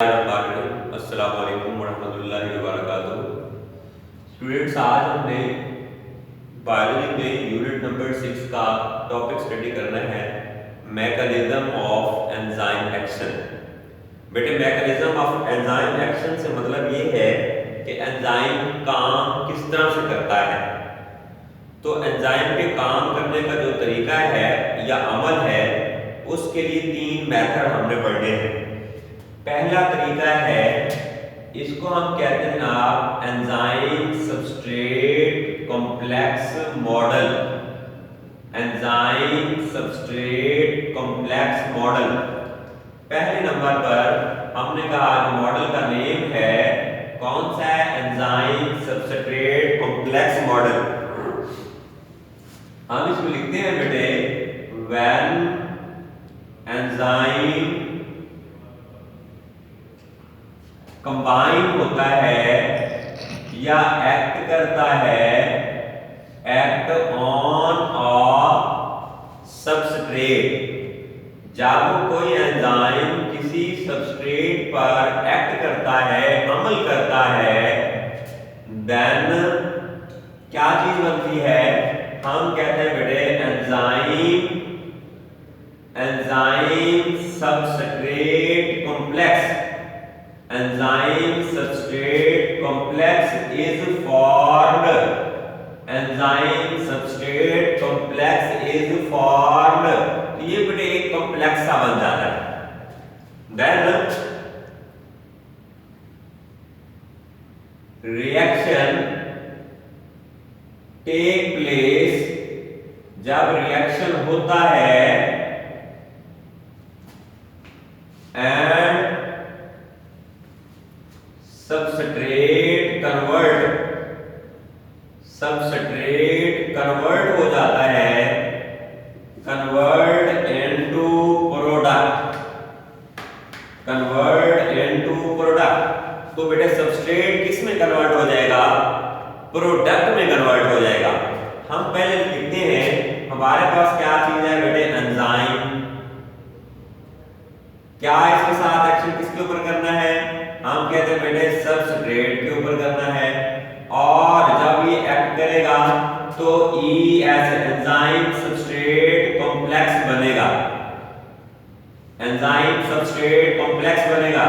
अस्सलाम वालेकुम वरहमतुल्लाहि वबरकातुहू। स्टूडेंट्स, आज हमने बायोलॉजी में यूनिट नंबर 6 का टॉपिक स्टडी करना है, मैकेनिज्म ऑफ एंजाइम एक्शन। बेटे, मैकेनिज्म ऑफ एंजाइम एक्शन से मतलब ये है कि एंजाइम काम किस तरह से करता है। तो एंजाइम के काम करने का जो तरीका है या अमल है, उसके लिए 3 मेथड हमने पढ़ने हैं। पहला तरीका है, इसको हम कहते हैं आप enzyme substrate complex model. Enzyme substrate complex model. पहले नंबर पर हमने कहा मॉडल का नेम है कौन सा है, एंजाइम सबस्ट्रेट कॉम्प्लेक्स मॉडल। हम इसको लिखते हैं बेटे, व्हेन एंजाइम कंबाइन होता है या एक्ट करता है, एक्ट ऑन अ सबस्ट्रेट। जब कोई एंजाइम किसी सबस्ट्रेट पर एक्ट करता है, अमल करता है, देन क्या चीज बनती है, हम कहते हैं बेटे enzyme substrate complex. Enzyme substrate complex is formed. Enzyme substrate complex is formed. तो ये बेटे एक कॉम्प्लेक्स सा बन जाता है। Then reaction take place. जब रिएक्शन होता है एंड सबस्ट्रेट कन्वर्ट हो जाता है, कन्वर्ट इनटू प्रोडक्ट। तो बेटे सबस्ट्रेट किस में कन्वर्ट हो जाएगा, प्रोडक्ट में कन्वर्ट हो जाएगा। हम पहले लिखते हैं हमारे पास क्या चीज है बेटे, एंजाइम। क्या इसके साथ एक्शन किसके ऊपर करना है, हम कहते हैं बेटे सबस्ट्रेट के ऊपर करना है। और जब ये एक्ट करेगा तो एंजाइम सबस्ट्रेट कॉम्प्लेक्स बनेगा। एंजाइम सबस्ट्रेट कॉम्प्लेक्स बनेगा।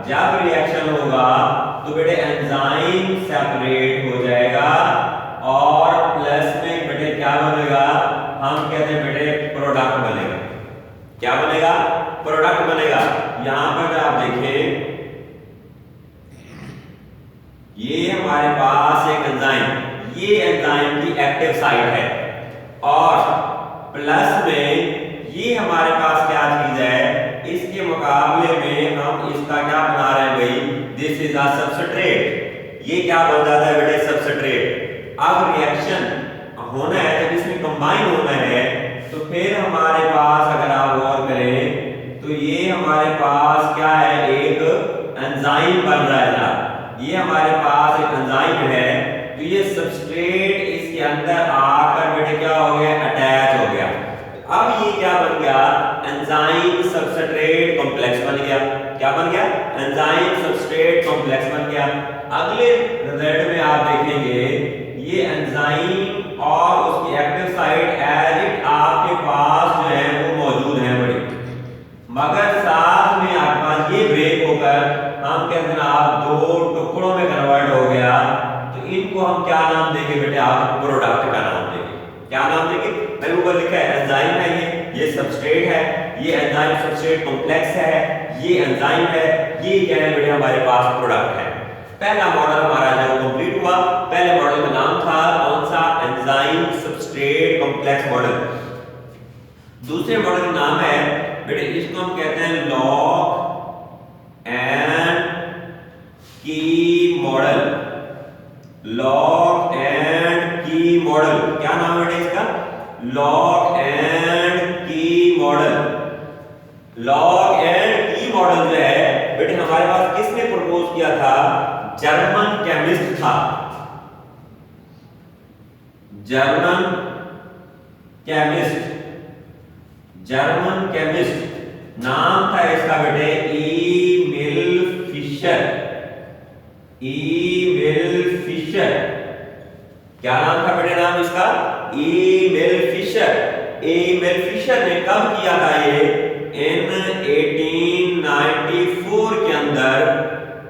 जब रिएक्शन होगा तो बेटे एंजाइम सेपरेट हो जाएगा और प्लस में बेटे क्या बनेगा, हम कहते हैं बेटे प्रोडक्ट बनेगा। क्या बनेगा, प्रोडक्ट बनेगा। यहां पर आप देखें, ये हमारे पास एक एंजाइम, ये एंजाइम की एक्टिव साइट है और प्लस में ये हमारे पास क्या चीज है, इसके मुकाबले में हम इसका क्या बना रहे हैं भाई, दिस इज अ सबस्ट्रेट। ये क्या बन जाता है बेटे, सबस्ट्रेट। अब रिएक्शन होना है, जब इसमें कंबाइन होना है तो फिर हमारे पास अगर आप गौर करें तो ये हमारे पास क्या है, एक एंजाइम बन रहा है ना। ये हमारे पास एक एंजाइम है, तो ये सबस्ट्रेट इसके अंदर आकर बेटे क्या हो गया, अटैच हो गया। अब ये क्या बन गया, एंजाइम सबस्ट्रेट कॉम्प्लेक्स बन गया। क्या बन गया, एंजाइम सबस्ट्रेट कॉम्प्लेक्स बन गया। अगले रिजल्ट में आप देखेंगे ये एंजाइम और उसकी एक्टिव साइट एज इट आपके पास जो है वो मौजूद है बड़ी, मगर साथ में आपके पास ये ब्रेक होकर हम कहते हैं आप 2 टुकड़ों में कन्वर्ट हो गया। तो इनको हम क्या नाम देंगे बेटे, आप प्रोडक्ट का नाम देंगे। क्या नाम देंगे, मैंने ऊपर लिखा है एंजाइम है, ये सबस्ट्रेट है, ये एंजाइम सबस्ट्रेट कॉम्प्लेक्स है, ये एंजाइम है, ये क्या है बेटे हमारे पास प्रोडक्ट है। पहला मॉडल हमारा जो कंप्लीट हुआ। पहले मॉडल का नाम था कौन सा, एंजाइम सबस्ट्रेट कॉम्प्लेक्स मॉडल। दूसरे मॉडल का नाम है बेटे, इसको हम कहते हैं lock and key model. Lock and key model, क्या नाम है बेटे इसका, lock and key model. Lock and key model जो है बेटे हमारे पास किसने प्रपोज किया था, जर्मन केमिस्ट था। जर्मन केमिस्ट नाम था इसका बेटे, ई मिल ईमेल फिशर। क्या नाम था बेटे नाम इसका? Email Fisher. ईमेल फिशर ने कब किया था ये? इन 1894 के अंदर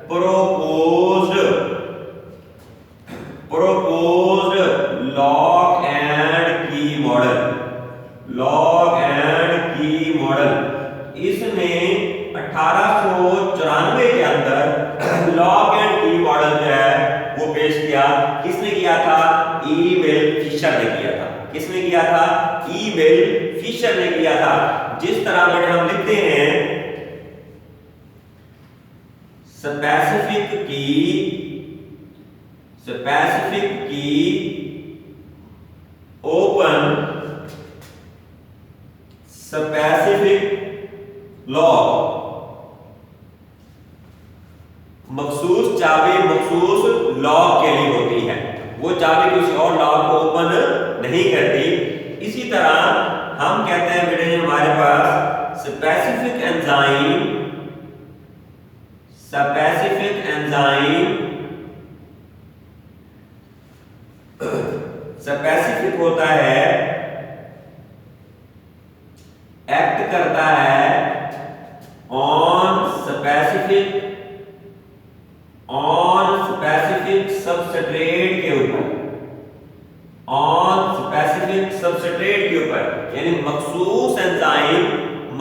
proposed lock and key model, lock and key model. इसने 1894 के अंदर लॉक एंड की मॉडल जो है वो पेश किया। किसने किया था? ईमेल फिशर ने किया था। किसने किया था? ईमेल फिशर ने किया था। जिस तरह बेटे हम लिखते हैं स्पेसिफिक की ओपन स्पेसिफिक लॉक, मखसूस चाबी मखसूस लॉक के लिए होती है, वो चाबी किसी और लॉक को ओपन नहीं करती। इसी तरह हम कहते हैं बेटे हमारे पास स्पेसिफिक एंजाइम होता है, एक्ट करता है ऑन स्पेसिफिक सबस्ट्रेट के ऊपर, ऑन स्पेसिफिक सबस्ट्रेट के ऊपर, यानी मखसूस एंजाइम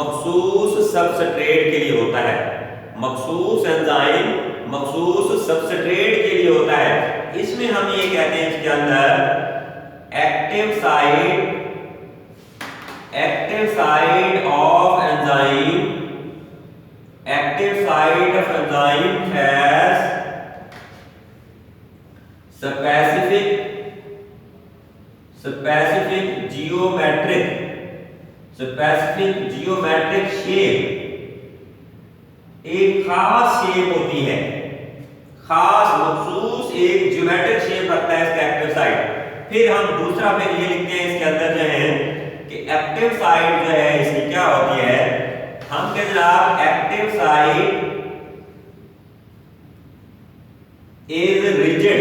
मखसूस सबस्ट्रेट के लिए होता है, मखसूस एंजाइम मखसूस सबस्ट्रेट के लिए होता है। इसमें हम ये कहते हैं इसके अंदर active side of enzyme has specific geometric shape, एक खास शेप होती है, खास मखसूस एक ज्योमेट्रिक शेप रखता है इसका एक्टिव साइड। फिर हम दूसरा फिर ये लिखते हैं इसके अंदर जो है कि एक्टिव साइड जो है इसकी क्या होती है? हम कहते हैं active side is rigid.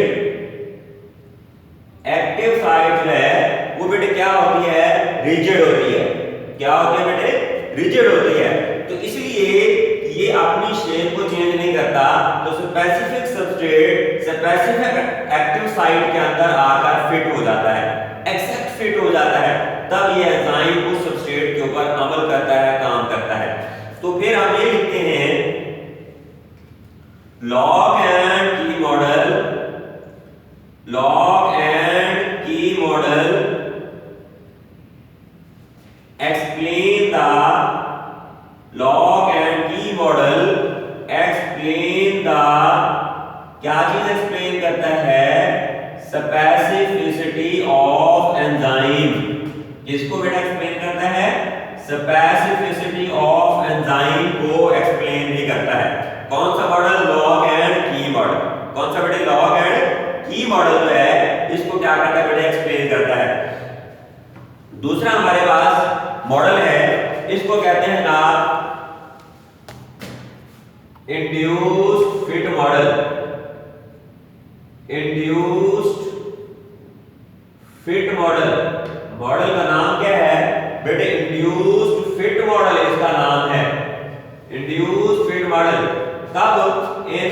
Active side जो है वो बेटे क्या होती है? रिजिड होती है। क्या होती है बेटे? रिजिड होती है। तो इसलिए ये अपनी शेप को चेंज नहीं करता, तो specific substrate specific active site के अंदर आकर फिट हो जाता है, एक्सेप्ट फिट हो जाता है, तब ये एंजाइम उस सबस्ट्रेट के ऊपर अमल करता है, काम करता है। तो फिर हम ये लिखते हैं lock and key model, explain the lock and key model explain the, क्या चीज एक्सप्लेन करता है? Specificity of enzyme. किसको बेटा एक्सप्लेन करता है? स्पेसिफिसिटी ऑफ एंजाइम को एक्सप्लेन भी करता है। कौन सा model? Lock and key model. कौन सा बेटे? लॉक एंड की मॉडल जो है इसको क्या करता है बेटे? एक्सप्लेन करता है। दूसरा हमारे पास मॉडल है, इसको कहते हैं ना induced fit model. Induced fit model, model का नाम क्या है बेटे? इंड्यूस्ड फिट मॉडल इसका नाम है, इंड्यूस्ड फिट मॉडल। कब? इन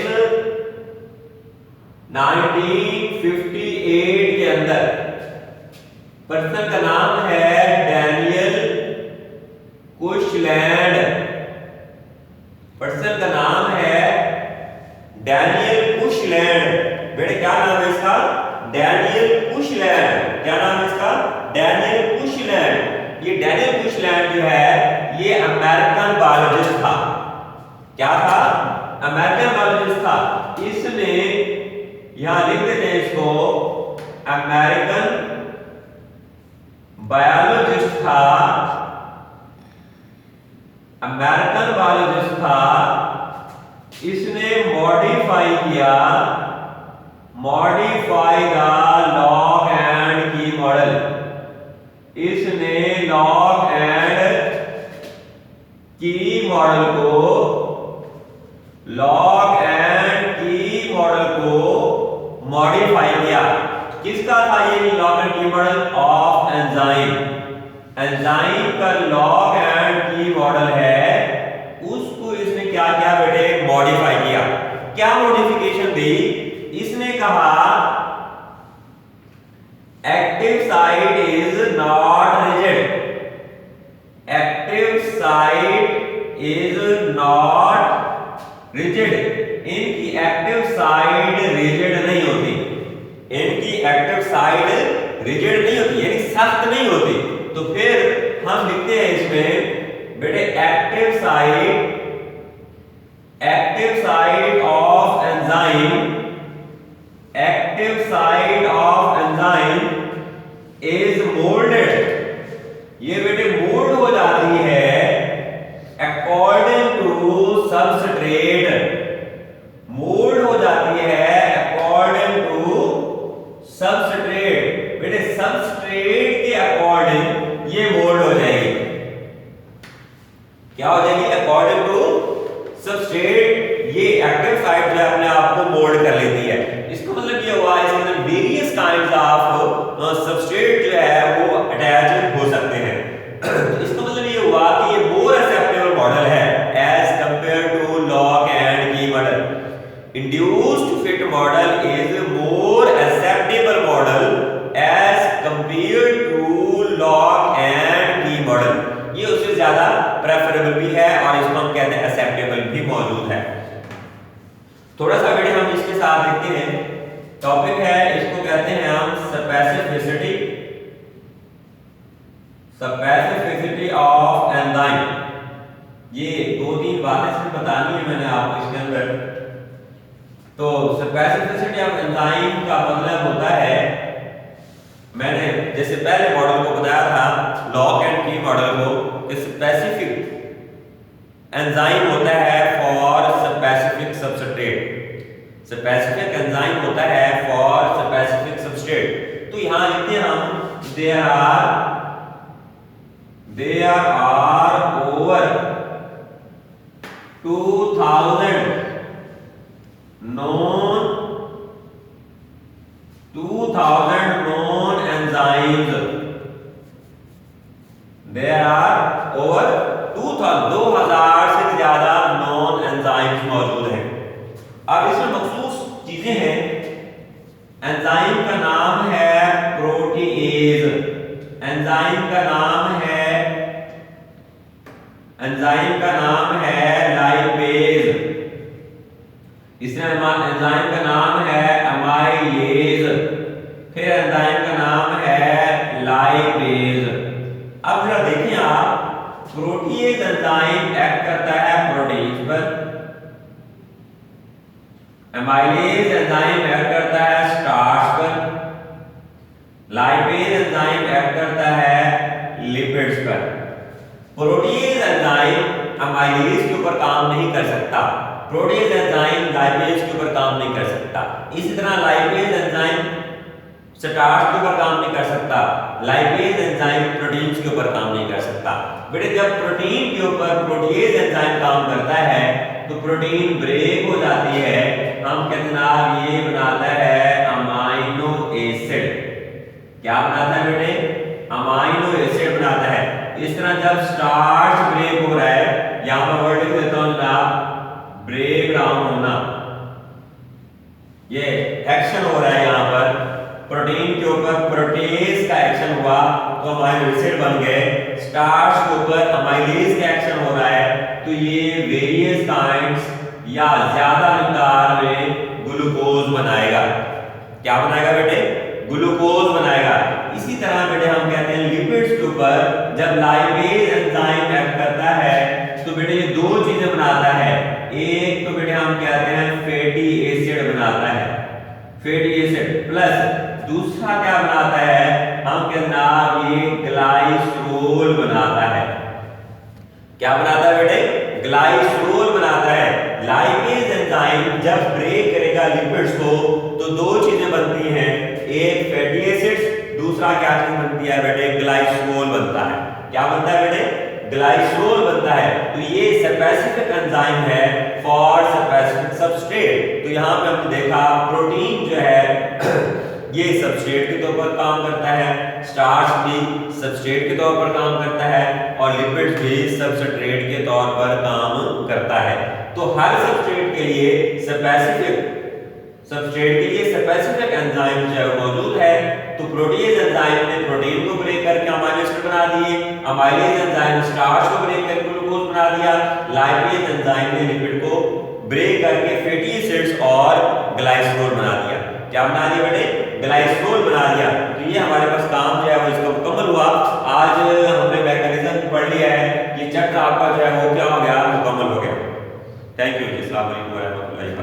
1958 के अंदर। पर्सन का नाम है डैनियल कुशलैंड। पर्सन का नाम है डैनियल कुशलैंड। बेटे क्या नाम है इसका? डैनियल कुशलैंड। क्या नाम है इसका? डैनियल कुशलैंड। ये डैनियल कुशलैंड जो है ये अमेरिकन बायोलॉजिस्ट था। क्या था? अमेरिकन बायोलॉजिस्ट था। इसने यहां लिख देते हैं इसको, अमेरिकन बायोलॉजिस्ट था, अमेरिकन बायोलॉजिस्ट था। इसने modify the lock and key model. इसने लॉक एंड की मॉडल को, लॉक एंड की मॉडल को मॉडिफाई किया। किसका था ये lock and key model? Of enzyme. Enzyme का लॉक एंड की मॉडल है, उसको इसने क्या किया बेटे? मॉडिफाई किया। क्या मॉडिफिकेशन दी? इसने कहा active site is not rigid. Active site is not rigid. इनकी एक्टिव साइड रिजिड नहीं होती। इनकी एक्टिव साइड रिजिड नहीं होती, यानी सख्त नहीं होती। तो फिर हम लिखते हैं इसमें बेटे active site of enzyme, active site of enzyme is moulded. ये बेटे मोल्ड हो जाती है अकॉर्डिंग टू सबस्ट्रेट। मोल्ड हो जाती है अकॉर्डिंग टू सबस्ट्रेट। बेटे सबस्ट्रेट के अकॉर्डिंग ये मोल्ड हो जाएगी। क्या हो जाएगी? अकॉर्डिंग टू सबस्ट्रेट ये एक्टिव साइट जो है अपने आप को मोल्ड कर लेती है। इसका मतलब ये हुआ इसके अंदर वेरियस काइंड्स ऑफ सबस्ट्रेट जो है वो अटैच हो सकते हैं। तो इसका मतलब ये हुआ कि ये मोर एक्सेप्टेबल मॉडल है as compare to lock and key model. Induced fit model is more acceptable model as compare to lock and key model. ये उससे ज्यादा प्रेफरेबल भी है और इसको हम कहते हैं एक्सेप्टेबल भी मौजूद है। थोड़ा सा बेटे हम इसके साथ देखते हैं। टॉपिक है, इसको कहते हैं हम स्पेसिफिसिटी, स्पेसिफिसिटी ऑफ एंजाइम। ये दो तीन बातें सिर्फ बतानी है मैंने आपको इसके अंदर। तो स्पेसिफिसिटी ऑफ एंजाइम का मतलब होता है, मैंने जैसे पहले मॉडल को बताया था लॉक एंड की मॉडल को, स्पेसिफिक एंजाइम होता है for specific substrate. Specific enzyme होता है फॉर स्पेसिफिक सबस्ट्रेट। तो यहां लिखते हैं हम there are over 2000 known enzymes. There are over 2000 से ज्यादा नॉन एंजाइम्स मौजूद हैं। अब इसमें मखसूस चीजें हैं। एंजाइम का नाम है प्रोटीएज, एंजाइम का नाम है लाइपेज, इसमें एंजाइम का नाम है अमाइलेज, फिर एंजाइम का नाम है लाइपेज। अब जरा देखें आप, प्रोटीएज एंजाइम एक्ट करता है प्रोटीन पर, अमाइलेज एंजाइम एक्ट करता है स्टार्च पर, लाइपेज एंजाइम एक्ट करता है लिपिड्स पर। प्रोटीएज एंजाइम अमाइलेज के ऊपर काम नहीं कर सकता, प्रोटीएज एंजाइम लाइपेज के ऊपर काम नहीं कर सकता। इसी तरह लाइपेज एंजाइम स्टार्च के ऊपर काम नहीं कर सकता, लाइपेज एंजाइम प्रोटीन्स के ऊपर काम नहीं कर सकता। बेटे जब प्रोटीन के ऊपर प्रोटीएज एंजाइम काम करता है तो प्रोटीन ब्रेक हो जाती है, हम कहते हैं ये बनाता है अमाइनो एसिड। क्या बनाता है बेटे? अमाइनो एसिड बनाता है। इस तरह जब स्टार्च ब्रेक हो रहा है, यहां पर वर्ड लिख देता हूं जनाब, ब्रेक डाउन होना, ये एक्शन हो रहा है। यहां पर प्रोटीन के ऊपर प्रोटेज का एक्शन हुआ तो अमाइनो एसिड बन गए, स्टार्च के ऊपर अमाइलेज का एक्शन हो रहा है तो ये वेरियस काइंड्स या ज्यादा मिकदार में ग्लूकोज बनाएगा। क्या बनाएगा बेटे? ग्लूकोज बनाएगा। इसी तरह बेटे हम कहते हैं लिपिड्स के ऊपर जब लाइपेज एंजाइम एक्ट करता है तो बेटे ये दो चीजें बनाता है। एक तो बेटे हम कहते हैं फैटी एसिड बनाता है, फैटी एसिड, प्लस दूसरा क्या बनाता है? हम कहते हैं ये ग्लाइसरोल बनाता है। क्या बनाता है बेटे? ग्लाइसरोल बनाता है। लाइपेज एंजाइम जब ब्रेक करेगा लिपिड्स को तो दो चीजें बनती हैं, एक फैटी एसिड्स, दूसरा क्या चीज बनती है बेटे? ग्लाइसरोल बनता है। क्या बनता है बेटे? ग्लाइसरोल बनता है। तो ये स्पेसिफिक एंजाइम है फॉर स्पेसिफिक सबस्ट्रेट। तो यहाँ पे हमने देखा प्रोटीन जो है ये सबस्ट्रेट के तौर पर काम करता है, स्टार्च भी सबस्ट्रेट के तौर पर काम करता है और लिपिड्स भी सबस्ट्रेट के तौर पर काम करता है। तो हर सबस्ट्रेट के लिए स्पेसिफिक एंजाइम जो है मौजूद है। तो प्रोटीज एंजाइम ने प्रोटीन को ब्रेक करके अमाइनो एसिड बना दिए, अमाइलेज एंजाइम ने स्टार्च को ब्रेक करके ग्लूकोज बना दिया, लाइपेज एंजाइम ने लिपिड को ब्रेक करके फैटी एसिड्स और ग्लाइसोल बना दिया। क्या बना दिया बेटे? ग्लाइसोल बना दिया। तो ये हमारे पास काम जो है वो इसका मुकम्मल हुआ। आज हमने मैकेनिज्म पढ़ लिया है, ये चैप्टर आपका जो है वो क्या हो गया, मुकम्मल हो गया। Thank you. अस्सलाम वालेकुम।